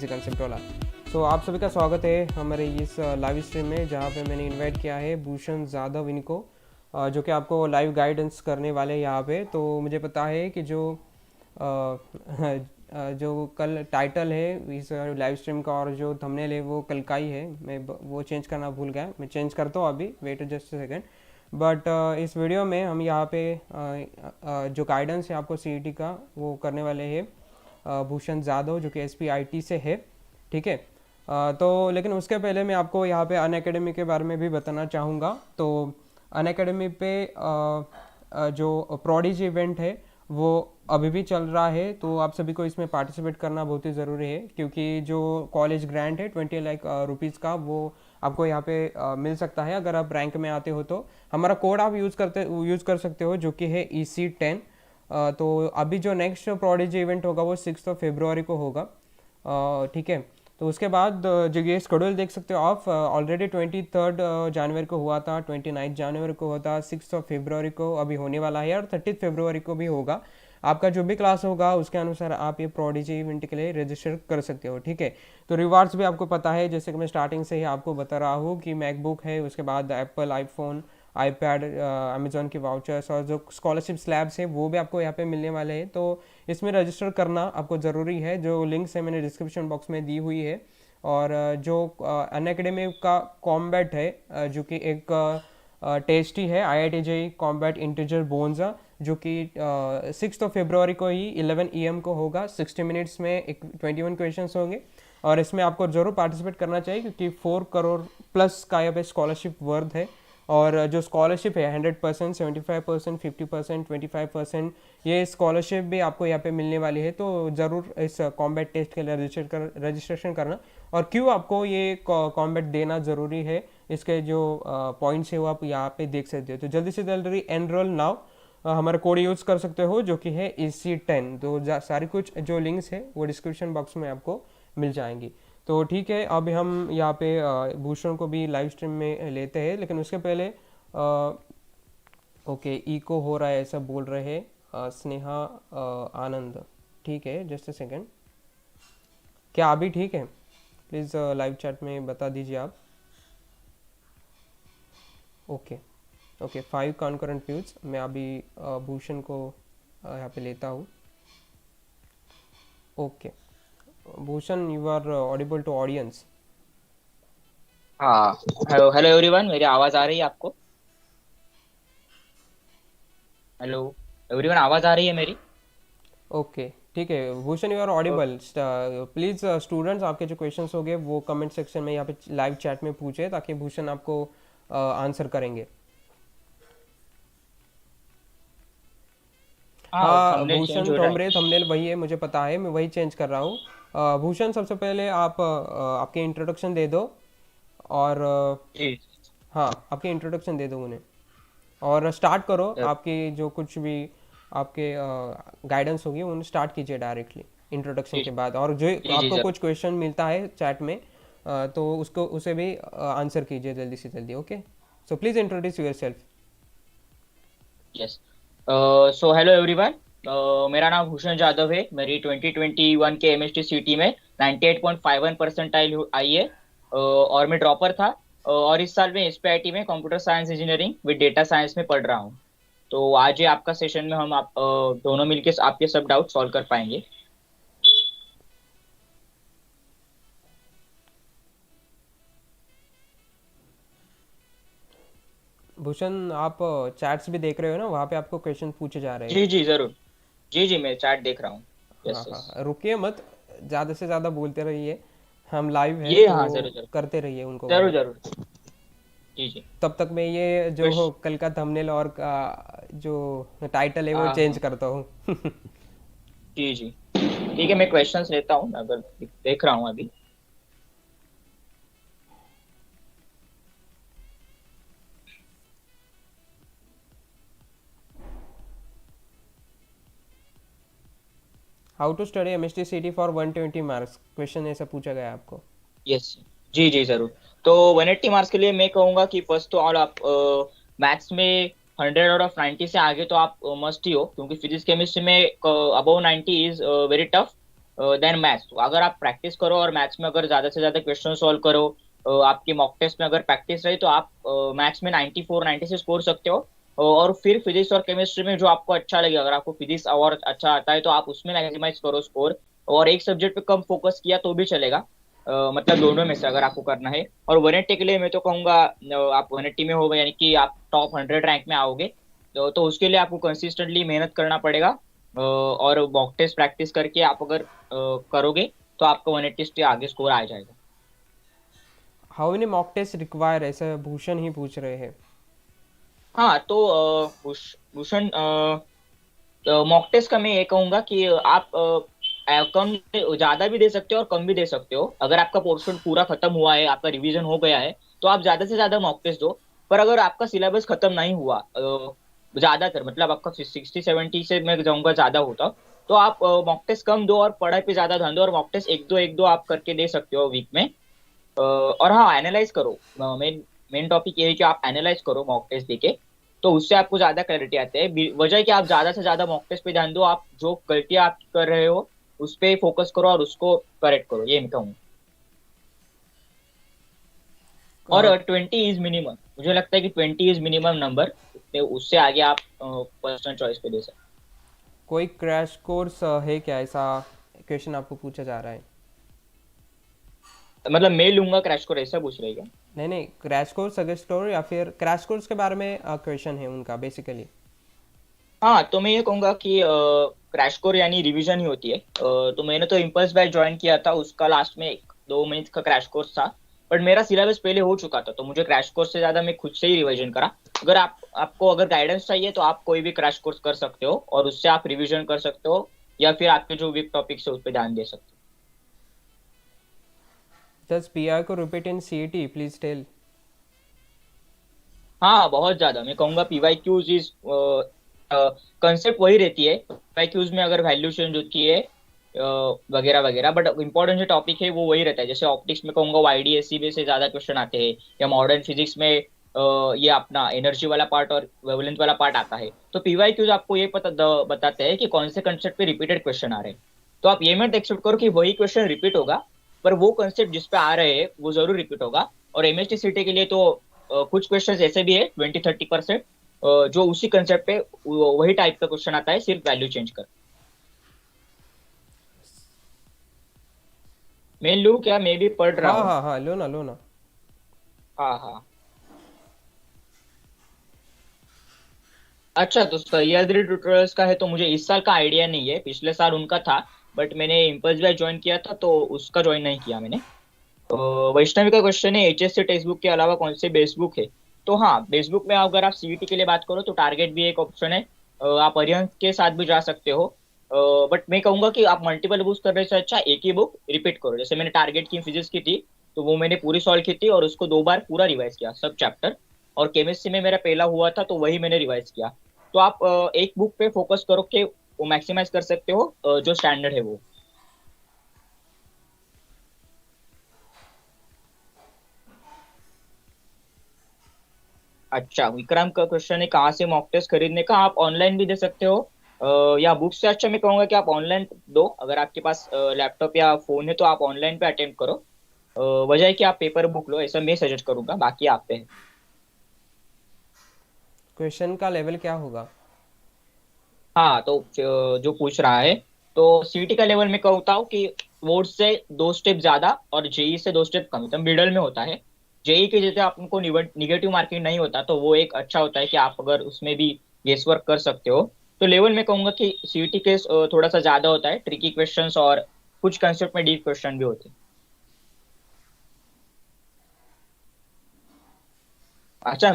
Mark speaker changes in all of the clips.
Speaker 1: Concept वाला। सो आप सभी का स्वागत है हमारे इस लाइव स्ट्रीम में, जहाँ पे मैंने इनवाइट किया है भूषण जाधव इनको, जो कि आपको लाइव गाइडेंस करने वाले हैं यहाँ पे। तो मुझे पता है कि जो कल टाइटल है इस लाइव स्ट्रीम का और जो थंबनेल है वो कल का ही है। मैं वो चेंज करना भूल गया, मैं चेंज करता हूँ अभी, वेट जस्ट सेकेंड। बट इस वीडियो में हम यहाँ पे जो गाइडेंस है आपको सीईटी का वो करने वाले हैं भूषण जाधव, जो कि एसपीआईटी से है, ठीक है। तो लेकिन उसके पहले मैं आपको यहाँ पे अनअकैडमी के बारे में भी बताना चाहूँगा। तो अनअकैडमी पे जो प्रोडिजी इवेंट है वो अभी भी चल रहा है, तो आप सभी को इसमें पार्टिसिपेट करना बहुत ही ज़रूरी है, क्योंकि जो कॉलेज ग्रांट है 20 लाख रुपीज़ का, वो आपको यहाँ पे मिल सकता है अगर आप रैंक में आते हो। तो हमारा कोड आप यूज़ कर सकते हो, जो कि है EC10। तो अभी जो नेक्स्ट प्रोडिजी इवेंट होगा वो 6 फरवरी को होगा, ठीक है। तो उसके बाद जो ये शेड्यूल देख सकते हो आप, ऑलरेडी 23 जनवरी को हुआ था, 29 जनवरी को हुआ था, 6 फरवरी को अभी होने वाला है, और 30 फरवरी को भी होगा। आपका जो भी क्लास होगा उसके अनुसार आप ये प्रोडिजी इवेंट के लिए रजिस्टर कर सकते हो, ठीक है। तो रिवार्ड्स भी आपको पता है, जैसे कि मैं स्टार्टिंग से ही आपको बता रहा हूँ कि मैकबुक है, उसके बाद एप्पल आईफोन, आईपैड, अमेजोन के वाउचर्स, और जो स्कॉलरशिप स्लैब्स है वो भी आपको यहाँ पे मिलने वाले हैं। तो इसमें रजिस्टर करना आपको ज़रूरी है, जो लिंक्स है मैंने डिस्क्रिप्शन बॉक्स में दी हुई है। और जो अनअकैडमी का कॉम्बैट है, जो कि एक टेस्टी है, IIT JEE कॉम्बैट इंटीजर बोन्जा, जो कि 6 फरवरी को ही 11 AM को होगा। 60 मिनट्स में 21 क्वेश्चन होंगे, और इसमें आपको ज़रूर पार्टिसिपेट करना चाहिए, क्योंकि 4 करोड़ प्लस का यहाँ पे स्कॉलरशिप वर्थ है। और जो स्कॉलरशिप है 100%, 75%, 50%, 25%, ये स्कॉलरशिप भी आपको यहाँ पे मिलने वाली है। तो ज़रूर इस कॉम्बैट टेस्ट के लिए रजिस्ट्रेशन करना। और क्यों आपको ये कॉम्बैट देना ज़रूरी है, इसके जो पॉइंट्स है वो आप यहाँ पे देख सकते हो। तो जल्दी से जल्दी एनरोल नाउ, हमारा कोड यूज़ कर सकते हो, जो कि है EC10। तो सारी कुछ जो लिंक्स है वो डिस्क्रिप्शन बॉक्स में आपको मिल जाएंगी। तो ठीक है, अभी हम यहाँ पे भूषण को भी लाइव स्ट्रीम में लेते हैं, लेकिन उसके पहले ओके, इको हो रहा है ऐसा बोल रहे हैं स्नेहा आनंद, ठीक है, जस्ट अ सेकेंड। क्या अभी ठीक है? प्लीज़ लाइव चैट में बता दीजिए आप। Okay okay, 5 concurrent views. मैं अभी भूषण को यहाँ पे लेता हूँ। Okay Bhushan, you are audible to audience.
Speaker 2: हाँ। हेलो हेलो एवरीवन, मेरी आवाज आ रही है आपको? हेलो एवरीवन, आवाज आ रही है मेरी?
Speaker 1: ओके ठीक है Bhushan, you are audible. Please students, आपके जो क्वेश्चंस होंगे वो कमेंट सेक्शन में यहाँ पे लाइव चैट में पूछे, ताकि भूषण आपको आंसर करेंगे।
Speaker 2: हाँ,
Speaker 1: हाँ
Speaker 2: थंबनेल चेंज
Speaker 1: भूषण,
Speaker 2: हो रहा है।
Speaker 1: थंबनेल थंबनेल वही है, मुझे पता है, मैं वही चेंज कर रहा हूँ। भूषण, सबसे पहले आप आपके इंट्रोडक्शन दे दो। और
Speaker 2: जी
Speaker 1: हाँ, आपके इंट्रोडक्शन दे दो उन्हें, और स्टार्ट करो।
Speaker 2: सर।
Speaker 1: आपकी जो कुछ भी आपके गाइडेंस होगी उन्हें स्टार्ट कीजिए डायरेक्टली इंट्रोडक्शन
Speaker 2: जी
Speaker 1: के बाद। और जो
Speaker 2: जी जी
Speaker 1: आपको
Speaker 2: सर।
Speaker 1: कुछ क्वेश्चन मिलता है चैट में, तो उसको उसे भी आंसर कीजिए जल्दी से जल्दी। Okay, so please introduce your self.
Speaker 2: Yes. So hello everyone, मेरा नाम भूषण जाधव है। मेरी 2021 के एमएसटी सीटी में 98.51 परसेंटाइल आई है। और मैं ड्रॉपर था। और इस साल मैं एसपीआईटी में computer science engineering with data science में पढ़ रहा हूँ। तो आज ये आपका सेशन में हम आप दोनों मिलकर आपके सब डाउट सॉल्व कर पाएंगे।
Speaker 1: भूषण, आप चैट्स भी देख रहे हो ना, वहाँ पे आपको क्वेश्चन पूछे जा रहे हैं।
Speaker 2: जी जी जरूर। जी जी, मैं चैट देख रहा हूँ।
Speaker 1: हाँ
Speaker 2: यस
Speaker 1: हाँ
Speaker 2: यस।
Speaker 1: हाँ, रुकिए मत, ज़्यादा से ज़्यादा बोलते रहिए, हम लाइव है
Speaker 2: ये
Speaker 1: तो
Speaker 2: हाँ, जरूर जरूर।
Speaker 1: करते रहिए उनको
Speaker 2: जरूर
Speaker 1: वाला।
Speaker 2: जरूर। जी जी।
Speaker 1: तब तक मैं ये जो
Speaker 2: क्वेश्चन।
Speaker 1: कल का थंबनेल और जो टाइटल है वो
Speaker 2: हाँ
Speaker 1: चेंज
Speaker 2: हाँ।
Speaker 1: करता हूँ।
Speaker 2: जी जी। ठीक है, मैं क्वेश्चंस लेता हूँ, मैं अगर देख रहा हूँ अभी।
Speaker 1: How to study MST CT for 120 marks, question ऐसा पूछा गया है आपको।
Speaker 2: यस। जी जी जरूर। तो 180 मार्क्स के लिए मैं कहूंगा कि फर्स्ट तो ऑल आप मैथ्स में 100 आउट ऑफ 90 से आगे तो आप मस्ट ही हो, क्योंकि फिजिक्स केमिस्ट्री में above 90 is very tough. Then maths. तो अगर आप प्रैक्टिस करो और मैथ्स में अगर ज्यादा से ज्यादा क्वेश्चन सॉल्व करो, आपके मॉक टेस्ट में अगर प्रैक्टिस रही, तो आप मैथ्स में 94 96 स्कोर सकते हो। और फिर फिजिक्स और केमिस्ट्री में जो आपको अच्छा लगे, अगर आपको फिजिक्स और अच्छा आता है तो आप उसमें मैक्सिमाइज करो स्कोर। और एक सब्जेक्ट पे कम फोकस किया तो भी चलेगा। मतलब दोनों में से अगर आपको करना है। और 180 के लिए मैं तो कहूंगा, आप 180 में हो गए यानी कि आप टॉप 100 रैंक में आओगे। तो उसके लिए आपको कंसिस्टेंटली मेहनत करना पड़ेगा। और मॉक टेस्ट प्रैक्टिस करके आप अगर करोगे तो आपका 180 से आगे स्कोर आ जाएगा।
Speaker 1: How many mock test require, ऐसा भूषण ही पूछ रहे हैं।
Speaker 2: हाँ तो भूषण, मॉक टेस्ट का मैं ये कहूंगा कि आप कम ज्यादा भी दे सकते हो और कम भी दे सकते हो। अगर आपका पोर्शन पूरा खत्म हुआ है, आपका रिवीजन हो गया है, तो आप ज्यादा से ज्यादा मॉक टेस्ट दो। पर अगर आपका सिलेबस खत्म नहीं हुआ, ज्यादातर मतलब आपका 60 70 से मैं जाऊंगा ज्यादा होता, तो आप मॉक टेस्ट कम दो और पढ़ाई पे ज्यादा ध्यान दो। और मॉक टेस्ट एक दो आप करके दे सकते हो वीक में। और हाँ, एनालाइज करो। मेन मेन टॉपिक ये है कि आप एनालाइज करो मॉक टेस्ट देके। तो उससे आपको ज्यादा क्लैरिटी आती है। वजह है कि आप ज्यादा से ज्यादा मॉक टेस्ट पे ध्यान दो। आप जो गलतियां आप कर रहे हो उस पे फोकस करो और उसको करेक्ट करो, ये मैं कहूँ। और
Speaker 1: अ,
Speaker 2: 20 इज मिनिमम, मुझे लगता है कि 20 इज मिनिमम नंबर। उससे आगे आप पर्सनल चॉइस पे दे सकते
Speaker 1: कोई क्रैश कोर्स है क्या, ऐसा क्वेश्चन आपको पूछा जा रहा है।
Speaker 2: हो। मतलब मैं लूंगा क्रैश कोर्स, ऐसा पूछ रहे हैं क्या?
Speaker 1: नहीं नहीं, क्रैश कोर्स सजेस्ट करो या फिर क्रैश कोर्स के बारे में क्वेश्चन है उनका बेसिकली।
Speaker 2: हाँ तो मैं ये कहूंगा कि क्रैश कोर यानी रिवीजन ही होती है। तो मैंने तो इम्पल्स बैच ज्वाइन किया था, उसका लास्ट में 1 2 महीने का क्रैश कोर्स था। बट मेरा सिलेबस पहले हो चुका था, तो मुझे क्रैश कोर्स से ज्यादा मैं खुद से ही रिवीजन करा। अगर आपको अगर गाइडेंस चाहिए तो आप कोई भी क्रैश कोर्स कर सकते हो और उससे आप रिवीजन कर सकते हो। या फिर आपके जो वीक टॉपिक्स है उस पर ध्यान दे सकते
Speaker 1: जस्ट पी आर को repeat in C E T please tell.
Speaker 2: हो। हाँ बहुत ज्यादा, मैं कहूंगा पीवाई क्यूज इज, कंसेप्ट वही रहती है पीवाई क्यूज में, अगर वैल्यू चेंज होती है वगैरह वगैरह, बट इम्पोर्टेंट जो टॉपिक है वो वही रहता है। जैसे ऑप्टिक्स में कहूंगा वाईडीएससी में से ज्यादा क्वेश्चन आते हैं, या मॉडर्न फिजिक्स में ये अपना एनर्जी वाला पार्ट और वेवलेंथ वाला पार्ट आता है। तो पीवाई क्यूज आपको ये बताते हैं कि कौन से कंसेप्ट पे रिपीटेड क्वेश्चन आ रहे हैं। तो आप ये मत एक्सपेक्ट करो कि वही क्वेश्चन रिपीट होगा, पर वो कंसेप्ट जिस पे आ रहे हैं वो जरूर रिपीट होगा। और एमएसटी सीटी के लिए तो कुछ क्वेश्चन ऐसे भी है 20 30% जो उसी कंसेप्ट पे वही टाइप का क्वेश्चन आता है, सिर्फ वैल्यू चेंज कर। मैं लूँ क्या? मैं भी पढ़ रहा
Speaker 1: हाँ
Speaker 2: हूँ।
Speaker 1: हाँ हाँ, लो ना लो ना।
Speaker 2: हाँ हाँ। अच्छा तो सह्याद्री ट्यूटोरियल्स का है तो मुझे इस साल का आइडिया नहीं है, पिछले साल उनका था। बट मैंने इम्पल्स बैच ज्वाइन किया था तो उसका ज्वाइन नहीं किया मैंने। वैष्णवी का क्वेश्चन है, एचएससी टेक्स्ट बुक के अलावा कौन से बेस बुक है? तो हाँ, बेस बुक में अगर आप सीईटी के लिए बात करो तो टारगेट भी एक ऑप्शन है। आप अरिहंत के साथ भी जा सकते हो। बट मैं कहूंगा कि आप मल्टीपल बुक्स करने से अच्छा एक ही बुक रिपीट करो। जैसे मैंने टारगेट की फिजिक्स की थी, तो वो मैंने पूरी सॉल्व की थी और उसको 2 बार पूरा रिवाइज किया सब चैप्टर। और केमिस्ट्री में मेरा पहला हुआ था तो वही मैंने रिवाइज किया। तो आप एक बुक पे फोकस करो कि वो मैक्सिमाइज कर सकते हो जो स्टैंडर्ड है वो। अच्छा, विक्रम का क्वेश्चन है कहाँ से मॉक टेस्ट खरीदने का। आप ऑनलाइन भी दे सकते हो, या बुक से अच्छा मैं कहूंगा कि आप ऑनलाइन दो। अगर आपके पास लैपटॉप या फोन है तो आप ऑनलाइन पे अटेम्प्ट करो। वजह है कि आप पेपर बुक लो, ऐसा मैं सजेस्ट करूंगा, बाकी आप पे है।
Speaker 1: क्वेश्चन का लेवल क्या होगा।
Speaker 2: हाँ तो जो पूछ रहा है, तो सीटी का लेवल में कहता हूँ कि बोर्ड से 2 स्टेप ज्यादा और जेई से 2 स्टेप कम, तो मिडल में होता है। जेई के जैसे आपको निगेटिव मार्किंग नहीं होता, तो वो एक अच्छा होता है कि आप अगर उसमें भी गेस वर्क कर सकते हो। तो लेवल में कहूंगा कि सीटी के थोड़ा सा ज्यादा होता है, ट्रिकी क्वेश्चंस और कुछ कंसेप्ट में डीप क्वेश्चन भी होते हैं। अच्छा,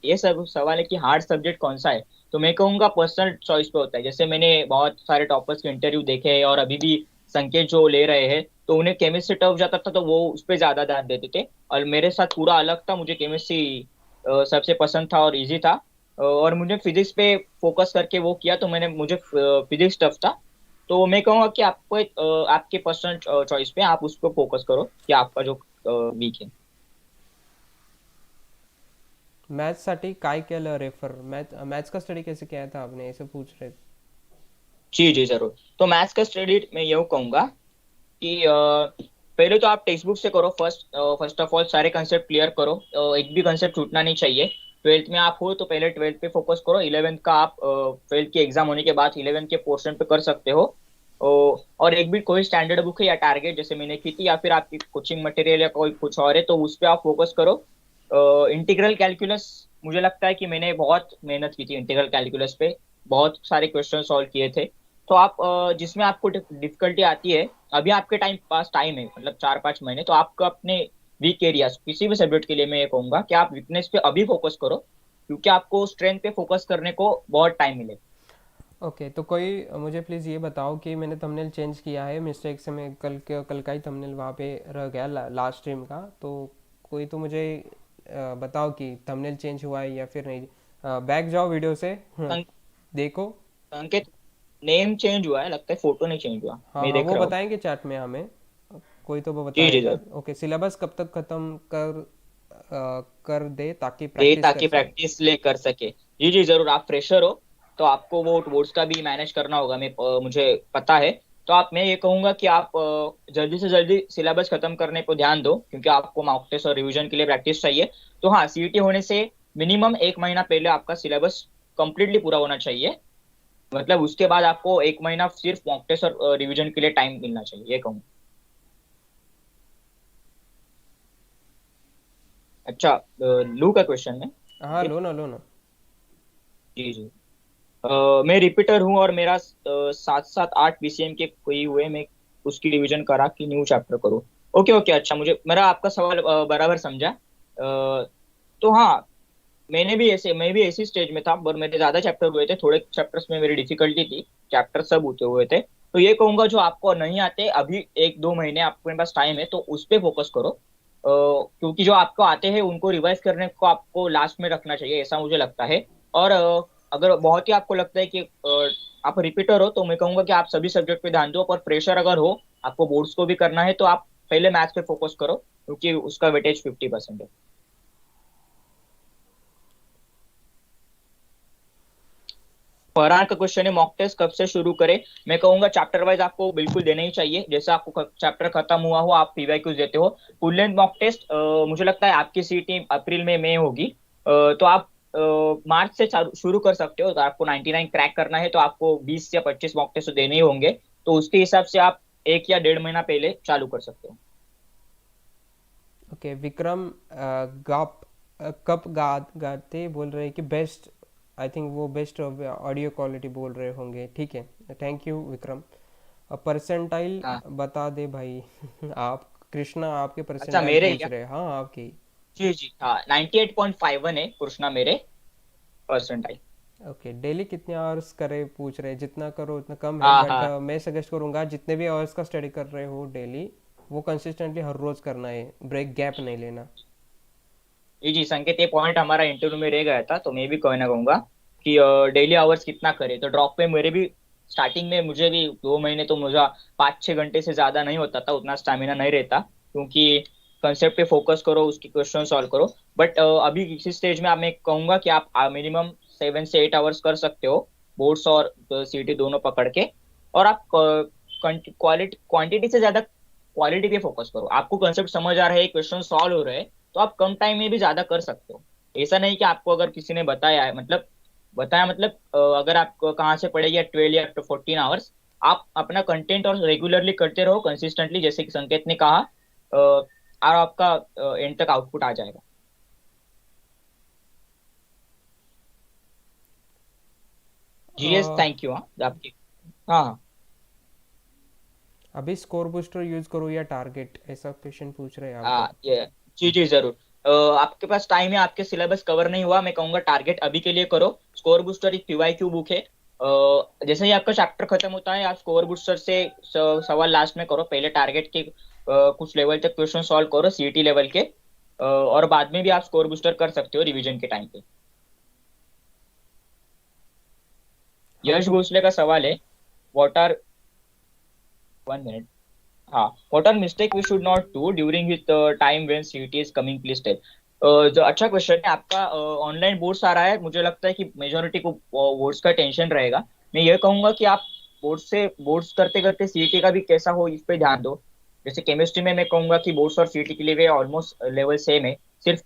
Speaker 2: ये सब सवाल है कि हार्ड सब्जेक्ट कौन सा है। तो मैं कहूंगा पर्सनल चॉइस पे होता है। जैसे मैंने बहुत सारे टॉपर्स के इंटरव्यू देखे हैं और अभी भी संकेत जो ले रहे हैं, तो उन्हें केमिस्ट्री टफ जाता था तो वो उस पर ज्यादा ध्यान देते थे। और मेरे साथ पूरा अलग था, मुझे केमिस्ट्री सबसे पसंद था और इजी था। और मुझे फिजिक्स पे फोकस करके वो किया, तो मैंने मुझे फिजिक्स टफ था। तो मैं कहूंगा कि आपको आपके पर्सनल चॉइस पे आप उस पर फोकस करो कि आपका जो वीक है।
Speaker 1: मॅथ्ससाठी काय केलं रेफर, मॅथ्स का स्टडी कैसे किया था आपने, ऐसे पूछ रहे थे।
Speaker 2: जी जी जरूर। तो मैथ्स का स्टडी मैं यूँ कहूंगा कि पहले तो आप टेक्स्ट बुक से करो। फर्स्ट ऑफ ऑल सारे कंसेप्ट क्लियर करो। एक भी कंसेप्ट छूटना नहीं चाहिए। ट्वेल्थ में आप हो तो पहले ट्वेल्थ पे फोकस करो। इलेवेंथ का आप ट्वेल्थ की एग्जाम होने के बाद इलेवेंथ के पोर्शन पे कर सकते हो। और एक भी कोई स्टैंडर्ड बुक है या टारगेट जैसे मैंने की थी, या फिर आपकी कोचिंग मटेरियल या कोई कुछ और है, तो उस पर आप फोकस करो। इंटीग्रल कैलकुलस, मुझे लगता है कि मैंने बहुत मेहनत की थी इंटीग्रल कैलकुलस पे। बहुत सारे क्वेश्चन सॉल्व किए थे। तो आप जिसमें आपको डिफिकल्टी आती है, अभी आपके पास टाइम है, मतलब 4-5 महीने, तो आपको अपने वीक एरियाज किसी भी सब्जेक्ट के लिए मैं ये कहूंगा कि आप वीकनेस पे अभी फोकस करो, क्योंकि आपको स्ट्रेंथ पे फोकस करने को बहुत टाइम मिलेगा।
Speaker 1: ओके, तो कोई मुझे प्लीज़ ये बताओ कि मैंने थंबनेल चेंज किया है मिस्टेक से, मैं कल का ही थंबनेल वहाँ पे रह गया लास्ट स्ट्रीम का। तो कोई तो मुझे बताओ कि थंबनेल चेंज हुआ है या फिर नहीं। बैक जाओ वीडियो से। देखो।
Speaker 2: संकेत, नेम चेंज हुआ है लगता है, फोटो नहीं चेंज हुआ,
Speaker 1: हाँ
Speaker 2: मैं
Speaker 1: हाँ,
Speaker 2: देख
Speaker 1: वो
Speaker 2: रहा हूँ।
Speaker 1: बताएंगे चैट में हमें। कोई तो वो
Speaker 2: जी जी
Speaker 1: बताएगा।
Speaker 2: सर।
Speaker 1: ओके, सिलेबस कब तक ख़त्म कर दे ताकि
Speaker 2: दे
Speaker 1: प्रैक्टिस कर
Speaker 2: ताकि
Speaker 1: सके।
Speaker 2: प्रैक्टिस ले कर सके। जी जी जरूर। आप फ्रेशर हो तो आपको वो बोर्ड्स का भी मैनेज करना होगा, मुझे पता है। तो मैं ये कहूंगा कि आप जल्दी से जल्दी सिलेबस खत्म करने पर ध्यान दो, क्योंकि आपको मॉक टेस्ट और रिवीजन के लिए प्रैक्टिस चाहिए। तो हाँ, सीईटी होने से मिनिमम 1 महीना पहले आपका सिलेबस कंप्लीटली पूरा होना चाहिए। मतलब उसके बाद आपको 1 महीना सिर्फ मॉक टेस्ट और रिवीजन के लिए टाइम मिलना चाहिए, ये कहूँ। अच्छा, लू का क्वेश्चन है।
Speaker 1: हाँ, लो ना लो ना।
Speaker 2: जी जी। मैं रिपीटर हूँ और मेरा 7-7-8 बीसीएम के कोई हुए, मैं उसकी रिवीजन करा कि न्यू चैप्टर करूँ। ओके ओके, अच्छा, मुझे मेरा आपका सवाल बराबर समझा। तो हाँ, मैं भी ऐसी स्टेज में था, पर मेरे ज्यादा चैप्टर हुए थे, थोड़े चैप्टर्स में मेरी डिफिकल्टी थी। चैप्टर सब होते हुए थे। तो ये कहूंगा जो आपको नहीं आते अभी 1-2 महीने आपके पास टाइम है, तो उस पे फोकस करो। क्योंकि जो आपको आते हैं उनको रिवाइज करने को आपको लास्ट में रखना चाहिए, ऐसा मुझे लगता है। और अगर बहुत ही आपको लगता है कि आप रिपीटर हो, तो मैं कहूंगा कि आप सभी सब्जेक्ट पे ध्यान दो। पर प्रेशर अगर हो, आपको बोर्ड्स को भी करना है, तो आप पहले मैथ्स पे फोकस करो, क्योंकि उसका वेटेज 50% है। फरहान का क्वेश्चन है, मॉक टेस्ट कब से शुरू करें। मैं कहूंगा चैप्टर वाइज आपको बिल्कुल देना ही चाहिए। जैसे आपको चैप्टर खत्म हुआ हो, आप पीवाईक्यूज देते हो। फुल लेंथ मॉक टेस्ट मुझे लगता है आपकी सीटी अप्रैल में मई होगी। तो आप मार्च से शुरू कर सकते हो। तो आपको 99 क्रैक करना है, तो आपको 20 या 25 मॉक टेस्ट देने ही होंगे। तो उसके हिसाब से आप 1 या 1.5 महीना पहले चालू कर सकते हो।
Speaker 1: ओके, विक्रम गाप कप गाते बोल रहे हैं कि बेस्ट। आई थिंक वो बेस्ट ऑडियो क्वालिटी बोल रहे होंगे। ठीक है, थैंक यू विक्रम। परसेंटाइल
Speaker 2: हाँ।
Speaker 1: बता दे भाई। आप कृष्णा, आपके
Speaker 2: अच्छा,
Speaker 1: परसेंटाइल
Speaker 2: मेरे
Speaker 1: पूछ
Speaker 2: क्या?
Speaker 1: रहे हैं। हाँ, आपकी।
Speaker 2: जी जी हाँ, 98.51 है कृष्णा मेरे परसेंटाइल।
Speaker 1: ओके, डेली कितने आवर्स करे पूछ रहे हैं। जितना करो उतना कम है,
Speaker 2: हाँ
Speaker 1: बट
Speaker 2: हाँ।
Speaker 1: मैं सजेस्ट करूंगा जितने भी आवर्स का स्टडी कर रहे हो डेली, वो कंसिस्टेंटली हर रोज करना है, ब्रेक गैप नहीं लेना।
Speaker 2: जी जी संकेत, ये पॉइंट हमारा इंटरव्यू में रह गया था, तो मैं भी कहना कहूंगा कि डेली आवर्स कितना करे। तो ड्रॉप पे मेरे भी स्टार्टिंग में, मुझे भी 2 महीने तो मुझे 5-6 घंटे से ज्यादा नहीं होता था, उतना स्टैमिना नहीं रहता, क्योंकि कंसेप्ट पे फोकस करो, उसकी क्वेश्चन सॉल्व करो। बट अभी इसी स्टेज में मैं कहूंगा कि आप मिनिमम 7 से 8 आवर्स कर सकते हो, बोर्ड्स और सीटी दोनों पकड़ के। और आप क्वालिटी क्वांटिटी से ज्यादा क्वालिटी पे फोकस करो। आपको कंसेप्ट समझ आ रहा है, क्वेश्चन सॉल्व हो रहे हैं, तो आप कम टाइम में भी ज्यादा कर सकते हो। ऐसा नहीं कि आपको अगर किसी ने बताया है, मतलब अगर आप कहाँ से पढ़ेगी 12 या 14 आवर्स, आप अपना कंटेंट और रेगुलरली करते रहो कंसिस्टेंटली, जैसे कि संकेत ने कहा, और आपका एंड तक आउटपुट आ जाएगा। GS, thank you. हाँ आपकी। हाँ हाँ।
Speaker 1: अभी स्कोर बूस्टर यूज करो या टारगेट, ऐसा क्वेश्चन पूछ रहे हैं आपको।
Speaker 2: ये जी जी जरूर। आपके पास टाइम है, आपके सिलेबस कवर नहीं हुआ, मैं कहूंगा टारगेट अभी के लिए करो। स्कोर बूस्टर एक पीवाईक्यू बुक है। जैसे ही आपका चैप्टर खत्म होता है, आप स्कोर बूस्टर से सवाल लास्ट में करो। पहले टारगेट के कुछ लेवल तक क्वेश्चन सॉल्व करो, सीईटी लेवल के। और बाद में भी आप स्कोर बूस्टर कर सकते हो रिवीजन के टाइम पे।
Speaker 1: How
Speaker 2: Yash
Speaker 1: to.
Speaker 2: भोसले का सवाल है, व्हाट आर 1 मिनट। हाँ, what are mistake we should not do during his time when CET is coming, please tell. जो अच्छा क्वेश्चन है आपका। ऑनलाइन बोर्ड्स आ रहा है, मुझे लगता है कि मेजोरिटी को बोर्ड्स का टेंशन रहेगा। मैं ये कहूंगा कि आप बोर्ड्स करते करते सीईटी का भी कैसा हो इस पे ध्यान दो। जैसे केमिस्ट्री में मैं कहूंगा कि बोर्ड्स और सीईटी के लिए वे ऑलमोस्ट लेवल सेम है, सिर्फ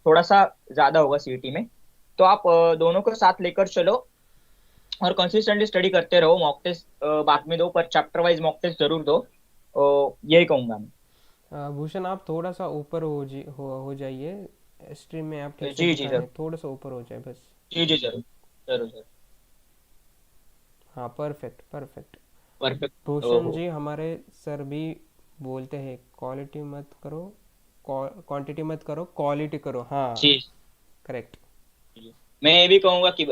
Speaker 2: थोड़ा सा ज्यादा होगा सीईटी में। तो आप दोनों को साथ लेकर चलो और कंसिस्टेंटली स्टडी करते रहो। मॉक टेस्ट बाद में दो, पर चैप्टर वाइज मॉक टेस्ट जरूर दो। यही कहूंगा मैं।
Speaker 1: भूषण आप थोड़ा सा ऊपर हो जाइए, स्ट्रीम में आप ठीक से
Speaker 2: जी जी
Speaker 1: दिखा रहे
Speaker 2: सर।
Speaker 1: हैं, थोड़ा सा ऊपर हो जाए बस।
Speaker 2: जी जी जरूर। जरूर जरूर।
Speaker 1: हाँ, परफेक्ट परफेक्ट।
Speaker 2: परफेक्ट।
Speaker 1: भूषण
Speaker 2: ओहो।
Speaker 1: जी, हमारे सर भी बोलते हैं क्वालिटी मत करो, क्वांटिटी मत करो, क्वालिटी करो। हाँ,
Speaker 2: जी
Speaker 1: करेक्ट।
Speaker 2: जी। मैं ये भी कहूंगा कि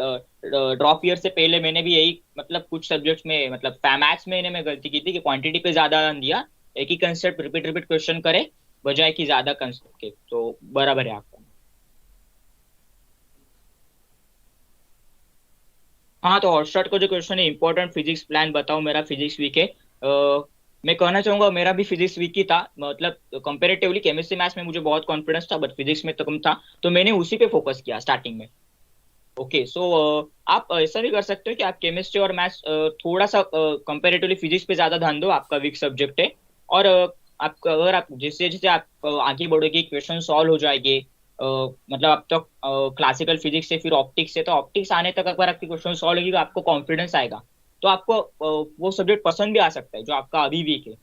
Speaker 2: ड्रॉप ईयर से पहले मैंने भी यही मतलब कुछ सब्जेक्ट्स में मतलब मैथ्स में मैं गलती की थी कि क्वांटिटी पे ज्यादा ध्यान दिया। एक ही कंसेप्ट रिपीट रिपीट क्वेश्चन करे बजाय कि ज्यादा कंसेप्ट के। तो बराबर है आपका। हाँ, तो हॉटस्टार्ट का जो क्वेश्चन है, इंपॉर्टेंट फिजिक्स प्लान बताओ, मेरा फिजिक्स वीक है। मैं कहना चाहूंगा मेरा भी फिजिक्स वीक ही था। मतलब कंपेरेटिवली केमिस्ट्री मैथ्स में मुझे बहुत कॉन्फिडेंस था, बट फिजिक्स में तो कम था। तो मैंने उसी पे फोकस किया स्टार्टिंग में। ओके, सो आप ऐसा भी कर सकते हो कि आप केमिस्ट्री और मैथ्स थोड़ा सा कंपेरेटिवली फिजिक्स पे ज्यादा ध्यान दो, आपका वीक सब्जेक्ट है। और आपका अगर आप जैसे जैसे आप आगे बढ़ोगे, क्वेश्चन सॉल्व हो जाएंगे। मतलब अब तक क्लासिकल फिजिक्स से फिर ऑप्टिक्स से, तो ऑप्टिक्स आने तक अगर आपके क्वेश्चन सॉल्व होगी तो आपको कॉन्फिडेंस आएगा। तो आपको वो सब्जेक्ट पसंद भी आ सकता है जो आपका अभी वीक है।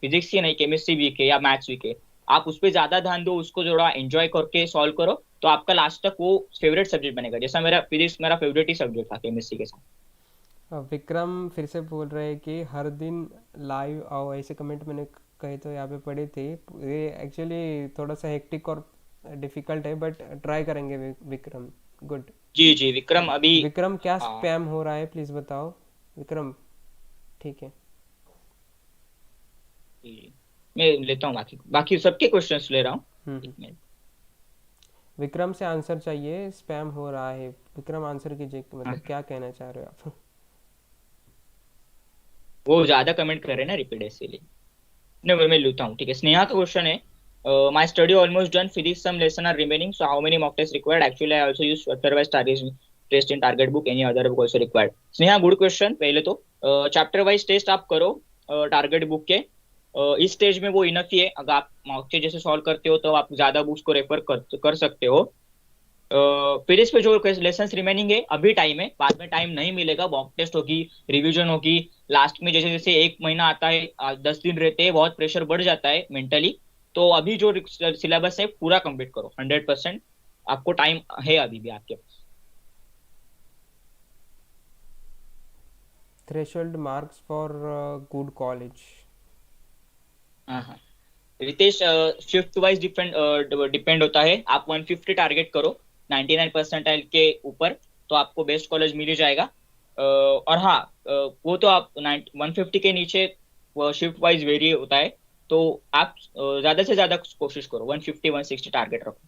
Speaker 2: फिजिक्स ही नहीं, केमिस्ट्री वीक है या मैथ्स वीक है, आप उस पर ज्यादा ध्यान दो, उसको थोड़ा एंजॉय करके सॉल्व करो। तो आपका लास्ट तक वो फेवरेट सब्जेक्ट बनेगा। जैसा मेरा फिजिक्स मेरा फेवरेट ही सब्जेक्ट था केमिस्ट्री के साथ।
Speaker 1: विक्रम फिर से बोल रहे हैं कि हर दिन लाइव आओ, ऐसे कमेंट मैंने कहे तो यहाँ पे पढ़े थे। ये एक्चुअली थोड़ा सा हेक्टिक और डिफिकल्ट है, बट ट्राई करेंगे विक्रम। गुड।
Speaker 2: जी जी विक्रम अभी।
Speaker 1: विक्रम, क्या
Speaker 2: हाँ
Speaker 1: स्पैम हो रहा है प्लीज़ बताओ। विक्रम, ठीक है।
Speaker 2: जी। मैं लेता हूँ बाकी बाकी सबके क्वेश्चंस ले रहा हूँ। एक
Speaker 1: हम्म।
Speaker 2: मिनट।
Speaker 1: विक्रम से आंसर चाहिए, स्पैम हो रहा है। विक्रम आंसर कीजिए,
Speaker 2: हाँ,
Speaker 1: मतलब क्या कहना चाह रहे हो आप?
Speaker 2: वो ज्यादा कमेंट कर रहे हैं ना रिपीट, इसीलिए। नहीं, मैं लेता हूँ, ठीक है। स्नेहा का क्वेश्चन है, my study almost done, physics some lesson are remaining, so how many mock test required? Actually I also use wise test in target book, any other book also required? Sneha, good question. पहले तो chapter wise test आप करो target book के। इस stage में वो enough ही है। अगर आप मॉक टेस्ट जैसे सॉल्व करते हो तो आप ज्यादा बुक्स को रेफर कर सकते हो। फिर इस पे जो लेसन रिमेनिंग है, अभी टाइम है, बाद में टाइम नहीं मिलेगा। मॉक टेस्ट होगी, रिवीजन होगी, लास्ट में जैसे जैसे एक महीना आता है, 10 दिन रहते हैं, बहुत प्रेशर बढ़ जाता है मेंटली। तो अभी जो सिलेबस है पूरा कंप्लीट करो 100%। आपको टाइम है अभी भी आपके पास।
Speaker 1: Threshold marks for good college.
Speaker 2: हाँ हाँ। Ritesh, shift wise depend depend होता है। आप 150 टारगेट करो 99 परसेंटाइल के ऊपर, तो आपको बेस्ट कॉलेज मिल ही जाएगा। और हाँ, वो तो आप 150 के नीचे शिफ्ट वाइज वेरी होता है। तो आप ज्यादा से ज्यादा कोशिश करो 150 160 टारगेट रखो।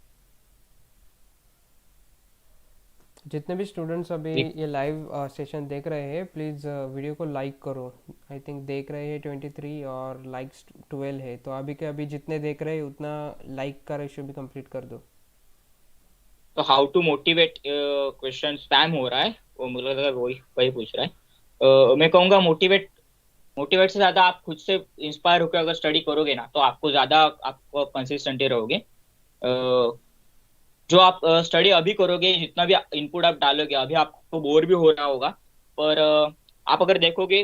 Speaker 1: जितने भी स्टूडेंट्स अभी
Speaker 2: एक-
Speaker 1: ये लाइव सेशन देख रहे हैं, प्लीज़ वीडियो को लाइक करो। आई थिंक देख रहे हैं 23 और लाइक्स 12 है, तो अभी के अभी जितने देख रहे हैं उतना लाइक का रेशियो भी कंप्लीट कर दो।
Speaker 2: तो how to motivate, question spam हो रहा है, वो मुझे लगा वही वही पूछ रहा है। मैं कहूंगा मोटिवेट मोटिवेट से ज्यादा आप खुद से इंस्पायर होकर अगर स्टडी करोगे ना, तो आपको ज्यादा आपको कंसिस्टेंट रहोगे। जो आप स्टडी अभी करोगे, जितना भी इनपुट आप डालोगे, अभी आपको बोर भी हो रहा होगा। पर आप अगर देखोगे,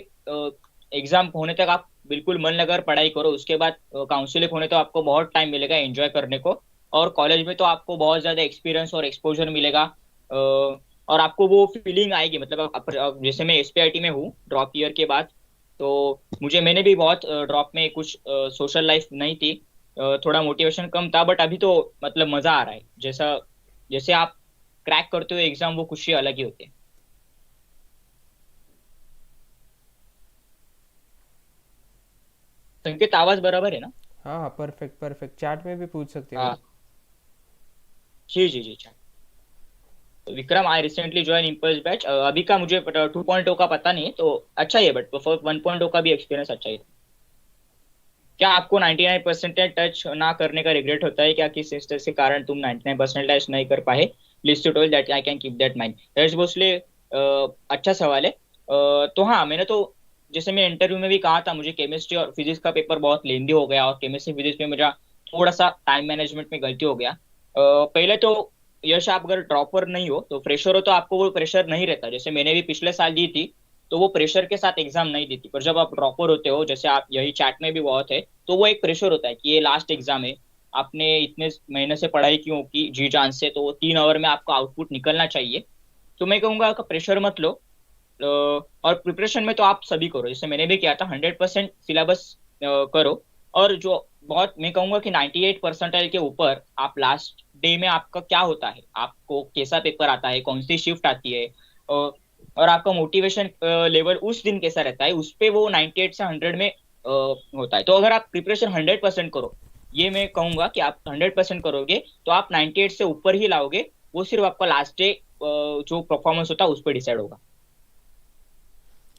Speaker 2: एग्जाम होने तक आप बिल्कुल मन लगाकर पढ़ाई करो। उसके बाद काउंसलिंग होने तो आपको बहुत टाइम मिलेगा एंजॉय करने को। और कॉलेज में तो आपको बहुत ज्यादा एक्सपीरियंस और एक्सपोजर मिलेगा। और आपको वो फीलिंग आएगी। मतलब जैसे मैं एसपीआईटी में हूँ ड्रॉप ईयर के बाद, तो मैंने भी बहुत ड्रॉप में कुछ सोशल लाइफ नहीं थी, थोड़ा मोटिवेशन कम था, बट अभी तो मतलब मजा आ रहा है। जैसा जैसे आप क्रैक करते हो एग्जाम, वो खुशी अलग ही होती है। संकेत, आवाज बराबर है ना?
Speaker 1: हाँ हाँ, परफेक्ट परफेक्ट। चैट में भी पूछ सकते हो।
Speaker 2: हाँ जी जी जी। Vikram, I recently join Impulse batch. अभी का मुझे 2.0 का पता नहीं है, तो अच्छा ही है, बट 1.0 का भी एक्सपीरियंस अच्छा ही था। क्या आपको 99% टच ना करने का रिग्रेट होता है क्या? किस स्टेज के कारण तुम 99% टच नहीं कर पाए? List toll that I can keep that mind. That's mostly अच्छा सवाल है। तो हाँ, मैंने तो जैसे मैं इंटरव्यू में भी कहा था, मुझे केमिस्ट्री और फिजिक्स का पेपर बहुत लेंदी हो गया, और केमिस्ट्री फिजिक्स में मुझे थोड़ा सा टाइम मैनेजमेंट में गलती हो गया। पहले तो यश, आप अगर ड्रॉपर नहीं हो तो फ्रेशर हो तो आपको वो प्रेशर नहीं रहता। जैसे मैंने भी पिछले साल दी थी, तो वो प्रेशर के साथ एग्जाम नहीं दी थी। पर जब आप ड्रॉपर होते हो, जैसे आप यही चैट में भी बहुत है, तो वो एक प्रेशर होता है कि ये लास्ट एग्जाम है, आपने इतने महीने से पढ़ाई क्यों की जी जान से, तो वो 3 आवर में आपका आउटपुट निकलना चाहिए। तो मैं कहूंगा आपका प्रेशर मत लो। और प्रिपरेशन में तो आप सभी करो, जैसे मैंने भी किया था, 100% सिलेबस करो। और जो बहुत, मैं कहूंगा कि 98 परसेंटाइल के ऊपर आप लास्ट डे में आपका क्या होता है, आपको कैसा पेपर आता है, कौन सी शिफ्ट आती है, और आपका मोटिवेशन लेवल उस दिन कैसा रहता है, उस पे वो 98 से 100 में होता है। तो अगर आप प्रिपरेशन 100% करो, ये मैं कहूंगा कि आप 100% करोगे तो आप 98 से ऊपर ही लाओगे। वो सिर्फ आपका लास्ट डे जो परफॉर्मेंस होता है उस पर डिसाइड होगा।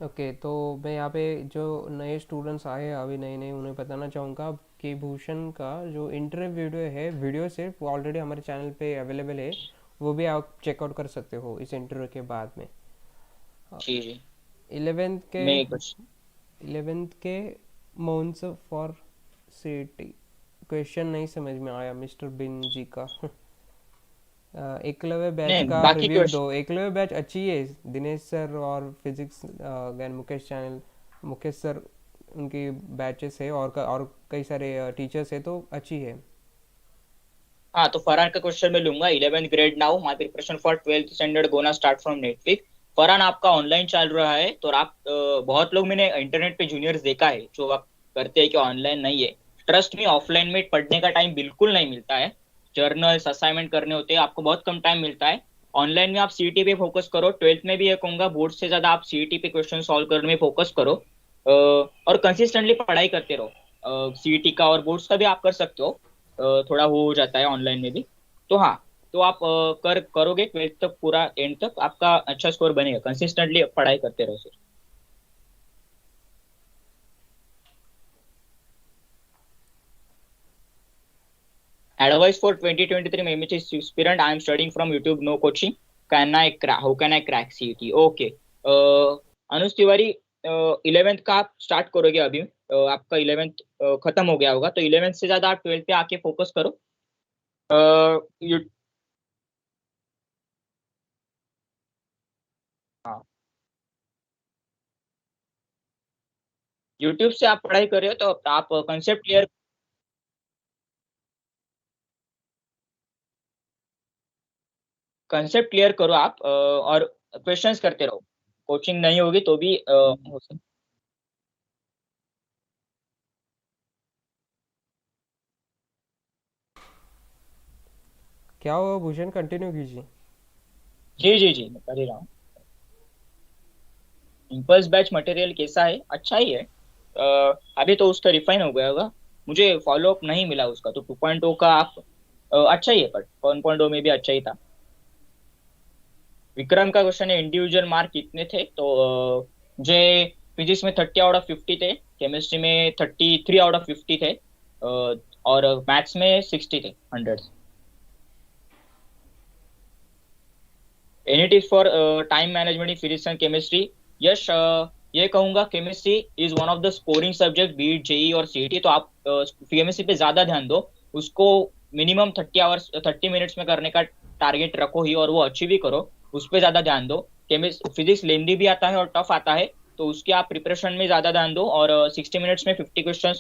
Speaker 1: ओके, तो मैं यहाँ पे जो नए स्टूडेंट्स आए हैं अभी नए नए, उन्हें बताना चाहूँगा कि भूषण का जो इंटरव्यू वीडियो है, वीडियो सिर्फ ऑलरेडी हमारे चैनल पे अवेलेबल है, वो भी आप चेकआउट कर सकते हो इस इंटरव्यू के बाद में।
Speaker 2: जी जी।
Speaker 1: 11th के
Speaker 2: मैं कुछ
Speaker 1: 11th के माउंट्स फॉर सिटी, क्वेश्चन नहीं समझ में आया मिस्टर बिन जी का। एकलव्य बैच
Speaker 2: नहीं,
Speaker 1: का
Speaker 2: बाकी
Speaker 1: रिव्यू दो।
Speaker 2: क्वेश्चन।
Speaker 1: एकलव्य बैच अच्छी है, दिनेश सर और physics again Mukesh channel, Mukesh sir उनकी बैचेस है, और कई सारे टीचर्स है, तो अच्छी है।
Speaker 2: हाँ, तो फरहान का क्वेश्चन मैं लूंगा। 11th grade now, my preparation for 12th standard gonna start from next week. Farhan, आपका ऑनलाइन चल रहा है, तो आप बहुत लोग मैंने इंटरनेट पे जूनियर्स देखा है जो आप करते हैं कि ऑनलाइन नहीं है। ट्रस्ट मी, ऑफलाइन में पढ़ने का टाइम बिल्कुल नहीं मिलता है। जर्नल्स असाइनमेंट करने होते हैं, आपको बहुत कम टाइम मिलता है। ऑनलाइन में आप सीईटी पे फोकस करो। 12th में भी ये कहूंगा, बोर्ड से ज्यादा आप सीईटी पे क्वेश्चन सॉल्व करने में फोकस करो। और कंसिस्टेंटली पढ़ाई करते रहो। सीईटी का और बोर्ड्स का भी आप कर सकते हो, थोड़ा वो हो जाता है ऑनलाइन में भी। तो हाँ, तो आप करोगे 12th तक, पूरा एंड तक आपका अच्छा स्कोर बनेगा। कंसिस्टेंटली पढ़ाई करते रहो sir. Advice for 2023 MHS aspirant, I am studying from YouTube, no coaching. How can I crack CET? Okay. Anuj Tiwari, 11th का आप स्टार्ट करोगे अभी। आपका 11th खत्म हो गया होगा, तो 11th से ज्यादा आप 12th पे आके फोकस करो। यू हाँ, यूट्यूब से आप पढ़ाई कर रहे हो तो आप कंसेप्ट क्लियर करो आप, और क्वेश्चंस करते रहो। कोचिंग नहीं होगी तो भी हो सकता।
Speaker 1: क्या हुआ भूषण, कंटिन्यू कीजिए।
Speaker 2: जी जी जी, मैं कर ही रहा हूँ। इम्पल्स बैच मटेरियल कैसा है? अच्छा ही है। अभी तो उसका रिफाइन हो गया होगा, मुझे फॉलो अप नहीं मिला उसका। तो 2.0 का आप अच्छा ही है, बट 1.0 में भी अच्छा ही था। विक्रम का क्वेश्चन है, इंडिविजुअल मार्क कितने थे? तो मुझे फिजिक्स में 30 आउट ऑफ 50 थे, केमिस्ट्री में 33 आउट ऑफ 50 थे, और मैथ्स में 60 थे, 100। Any tips for time management in physics and chemistry? Yash, ये कहूंगा, chemistry is one of the scoring subject, be it JEE और सीईटी। तो आप केमिस्ट्री पे ज्यादा ध्यान दो, उसको मिनिमम 30 आवर्स 30 मिनट्स में करने का टारगेट रखो ही, और वो अचीव भी करो। उस पर ज्यादा ध्यान दो। फिजिक्स लेंदी भी आता है और टफ आता है, तो उसके आप प्रिपरेशन में ज्यादा ध्यान दो, और 60 मिनट्स में 50 क्वेश्चन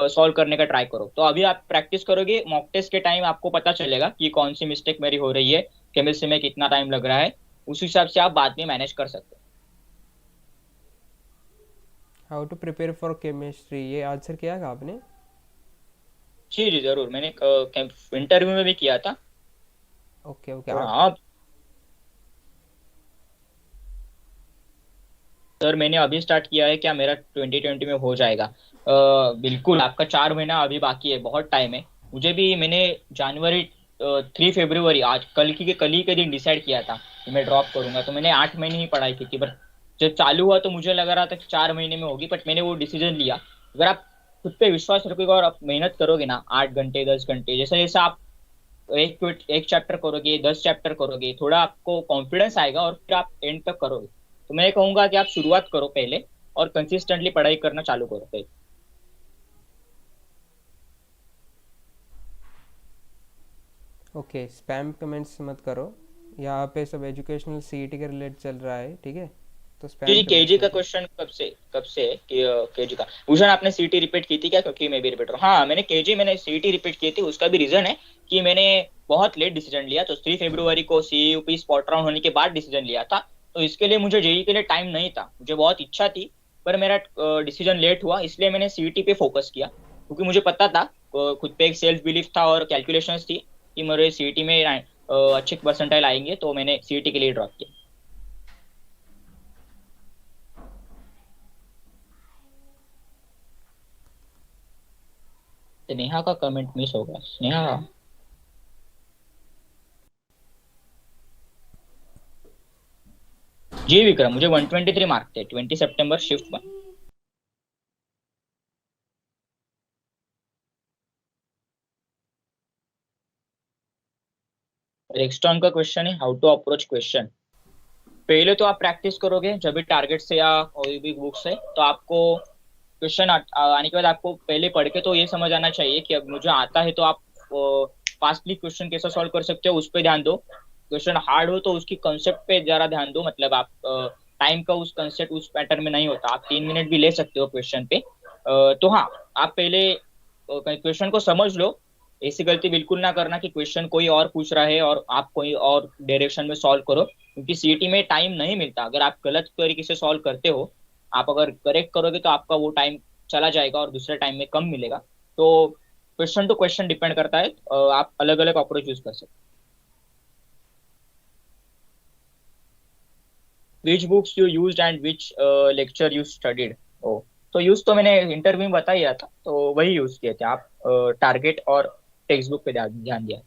Speaker 2: सॉल्व करने का ट्राई करो। तो अभी आप प्रैक्टिस करोगे, मॉक टेस्ट के टाइम आपको पता चलेगा कि कौन सी मिस्टेक मेरी हो रही है, केमिस्ट्री में कितना टाइम लग रहा है। उस हिसाब से आप बाद में मैनेज कर सकते हो।
Speaker 1: How to prepare for chemistry, ये आंसर किया था आपने?
Speaker 2: जी जी, जरूर, मैंने इंटरव्यू में भी किया था।
Speaker 1: ओके ओके,
Speaker 2: और
Speaker 1: आप
Speaker 2: हाँ सर, मैंने अभी स्टार्ट किया है, क्या मेरा 2020 में हो जाएगा? बिल्कुल, आपका 4 महीना अभी बाकी है, बहुत टाइम है। मुझे भी, मैंने जनवरी 3 फरवरी, आज कल ही के दिन डिसाइड किया था कि मैं ड्रॉप करूंगा। तो मैंने 8 महीने ही पढ़ाई की थी, पर जब चालू हुआ तो मुझे लग रहा था कि 4 महीने में होगी, बट मैंने वो डिसीजन लिया। अगर आप खुद पे विश्वास रखोगे और आप मेहनत करोगे ना, 8 घंटे 10 घंटे, जैसे जैसे आप एक चैप्टर करोगे, 10 चैप्टर करोगे, थोड़ा आपको कॉन्फिडेंस आएगा और फिर आप एंड तक करोगे। तो मैं कहूंगा कि आप शुरुआत करो पहले, और कंसिस्टेंटली पढ़ाई करना चालू करो भाई।
Speaker 1: ओके, स्पैम कमेंट्स मत करो। यहाँ पे सब एजुकेशनल सीईटी के रिलेटेड चल रहा है, ठीक है? तो
Speaker 2: जी
Speaker 1: स्पैम
Speaker 2: जी, केजी
Speaker 1: कमेंट्स
Speaker 2: का
Speaker 1: मत करो।
Speaker 2: क्वेश्चन कब से है कि केजी का भूषण आपने सीटी रिपीट की थी क्या? क्योंकि मैं भी रिपीट रहा हूँ। हाँ, मैंने सीटी रिपीट की थी। उसका भी रीजन है कि मैंने बहुत लेट डिसीजन लिया। तो 3 फरवरी को सीयूपी स्पॉट राउंड होने के बाद डिसीजन लिया था। तो इसके लिए मुझे जेई के लिए टाइम नहीं था। मुझे बहुत इच्छा थी, पर मेरा डिसीजन लेट हुआ, इसलिए मैंने सीईटी पे फोकस किया। क्योंकि मुझे पता था, खुद पे एक सेल्फ बिलीफ था और कैलकुलेशंस थी कि मेरे सीईटी में अच्छे परसेंटाइल आएंगे, तो मैंने सीईटी के लिए ड्रॉप किया। नेहा का कमेंट मिस हो गया। नेहा। जी विक्रम, मुझे 123 मार्क थे 20 सितंबर शिफ्ट 1। रेक्सटॉन का क्वेश्चन है, हाउ टू अप्रोच क्वेश्चन। पहले तो आप प्रैक्टिस करोगे जब भी टारगेट से या कोई भी बुक से, तो आपको क्वेश्चन आने के बाद आपको पहले पढ़ के तो ये समझ आना चाहिए कि अब मुझे आता है, तो आप फास्टली क्वेश्चन कैसे सॉल्व कर सकते हो उस पर ध्यान दो। क्वेश्चन हार्ड हो तो उसकी कंसेप्ट पे जरा ध्यान दो। मतलब आप टाइम का उस कंसेप्ट उस पैटर्न में नहीं होता, आप 3 मिनट भी ले सकते हो क्वेश्चन पे। तो हाँ, आप पहले क्वेश्चन को समझ लो। ऐसी गलती बिल्कुल ना करना कि क्वेश्चन कोई और पूछ रहा है और आप कोई और डायरेक्शन में सॉल्व करो, क्योंकि सीईटी में टाइम नहीं मिलता। अगर आप गलत तरीके से सॉल्व करते हो, आप अगर करेक्ट करोगे तो आपका वो टाइम चला जाएगा और दूसरे टाइम में कम मिलेगा। तो क्वेश्चन टू क्वेश्चन डिपेंड करता है। आप अलग अलग अप्रोच यूज कर सकते हो। Which books you use and which lecture you studied. ओ, तो यूज तो मैंने इंटरव्यू में बताया था, तो वही यूज किए थे आप। टारगेट और टेक्स्ट बुक पे ध्यान ध्यान दिया।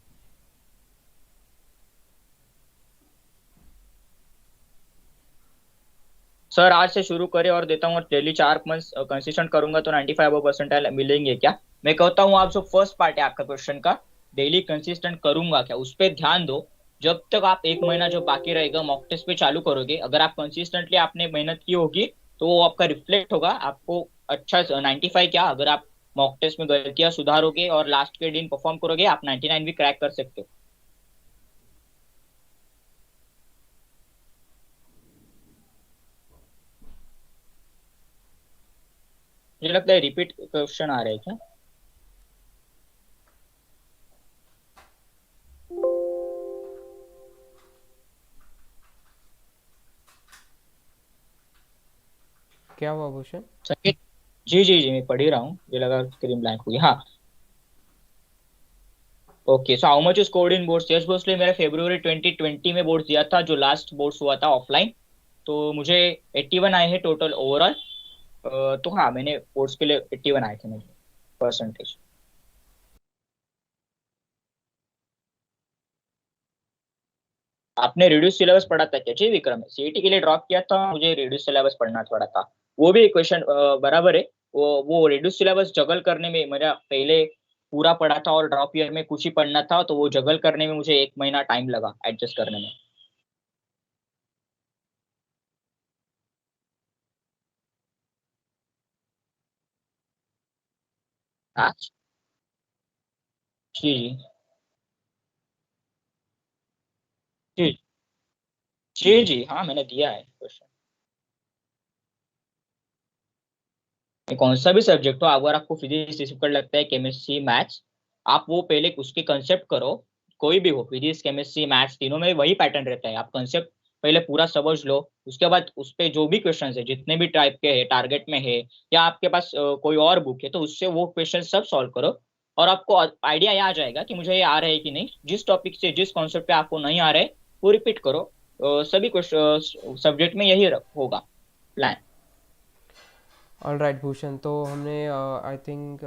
Speaker 2: सर आज से शुरू करें और देता हूँ, और डेली 4 मंथ कंसिस्टेंट करूंगा तो 95% मिलेंगे क्या? मैं कहता हूँ, आप जो फर्स्ट पार्ट है आपका क्वेश्चन का, डेली कंसिस्टेंट करूंगा क्या, उस पर ध्यान दो। जब तक आप 1 महीना जो बाकी रहेगा मॉक टेस्ट पे चालू करोगे, अगर आप कंसिस्टेंटली आपने मेहनत की होगी, तो वो आपका रिफ्लेक्ट होगा आपको। अच्छा 95 क्या, अगर आप मॉक टेस्ट में गलतियां सुधारोगे और लास्ट के दिन परफॉर्म करोगे, आप 99 भी क्रैक कर सकते हो। मुझे लगता है रिपीट क्वेश्चन आ रहे हैं क्या?
Speaker 1: क्या हुआ भूषण?
Speaker 2: संकेत। जी जी जी, मैं पढ़ ही रहा हूँ, मुझे लगा स्क्रीन ब्लैंक हुई। हाँ। Okay, so how much you scored in boards? Yes Bhosale, मेरा फरवरी 2020 में बोर्ड दिया था, जो लास्ट बोर्ड्स हुआ था ऑफलाइन। तो मुझे 81 आए हैं टोटल ओवरऑल। तो हाँ, मैंने बोर्ड्स के लिए 81 आए थे मुझे परसेंटेज। आपने रिड्यूस सिलेबस पढ़ा था क्या? जी विक्रम, सीईटी के लिए ड्रॉप किया था, मुझे रिड्यूस सिलेबस पढ़ना पड़ा था। वो भी क्वेश्चन बराबर है। वो रिड्यूस सिलेबस जगल करने में मेरा पहले पूरा पढ़ा था और ड्रॉप ईयर में कुछ ही पढ़ना था, तो वो जगल करने में मुझे 1 महीना टाइम लगा एडजस्ट करने में। हाँ जी जी जी जी जी, हाँ मैंने दिया है क्वेश्चन। कौन सा भी सब्जेक्ट हो, अगर आपको फिजिक्स डिफिकल्ट लगता है, केमिस्ट्री मैथ्स, आप वो पहले उसके कंसेप्ट करो। कोई भी हो, फिजिक्स केमिस्ट्री मैथ्स तीनों में वही पैटर्न रहता है। आप कंसेप्ट पहले पूरा समझ लो, उसके बाद उस पे जो भी क्वेश्चन है जितने भी टाइप के है, टारगेट में है या आपके पास कोई और बुक है, तो उससे वो क्वेश्चन सब सॉल्व करो। और आपको आइडिया ये आ जाएगा कि मुझे ये आ रहा है कि नहीं। जिस टॉपिक से जिस कॉन्सेप्ट पे आपको नहीं आ रहा है, वो रिपीट करो। सभी क्वेश्चन सब्जेक्ट में यही होगा प्लान।
Speaker 1: ऑल राइट भूषण, तो हमने I think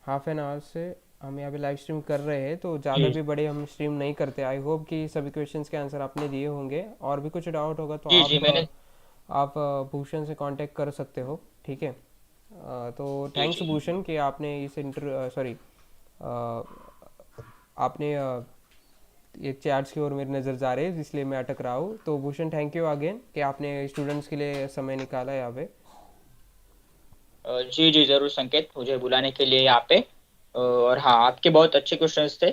Speaker 1: half an hour से हम यहाँ पे लाइव स्ट्रीम कर रहे हैं, तो ज़्यादा
Speaker 2: जी
Speaker 1: भी बड़े हम स्ट्रीम नहीं करते। आई होप कि सभी क्वेश्चंस के आंसर आपने दिए होंगे। और भी कुछ डाउट होगा तो
Speaker 2: जी जी, मैंने।
Speaker 1: आप भूषण से कांटेक्ट कर सकते हो, ठीक है? तो
Speaker 2: जी
Speaker 1: थैंक्स
Speaker 2: जी
Speaker 1: भूषण कि आपने इस इंटर सॉरी आपने ये चैट्स की ओर मेरी नज़र जा रही है, इसलिए मैं अटक रहा हूँ। तो भूषण, थैंक यू अगेन कि आपने स्टूडेंट्स के लिए समय निकाला यहाँ पे।
Speaker 2: जी जी जरूर संकेत, मुझे बुलाने के लिए यहाँ पे। और हाँ, आपके बहुत अच्छे क्वेश्चंस थे।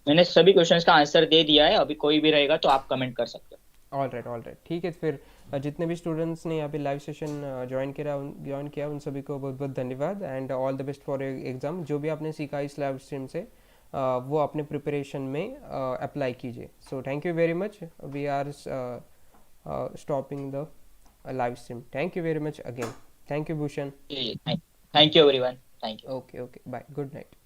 Speaker 2: मैंने सभी क्वेश्चंस का आंसर दे दिया है, अभी कोई भी रहेगा तो आप कमेंट कर सकते हो।
Speaker 1: ऑल राइट, ठीक है फिर। जितने भी स्टूडेंट्स ने यहाँ पे लाइव सेशन ज्वाइन किया उन सभी को बहुत बहुत धन्यवाद, and all the best for exam. जो भी आपने सीखा इस लाइव स्ट्रीम से वो अपने प्रिपरेशन में अप्लाई कीजिए। So thank you very much, we are stopping the live stream. Thank you very much again. Thank you, Bhushan.
Speaker 2: जी जी, thank you everyone, thank you.
Speaker 1: Okay, okay. Bye. Good night.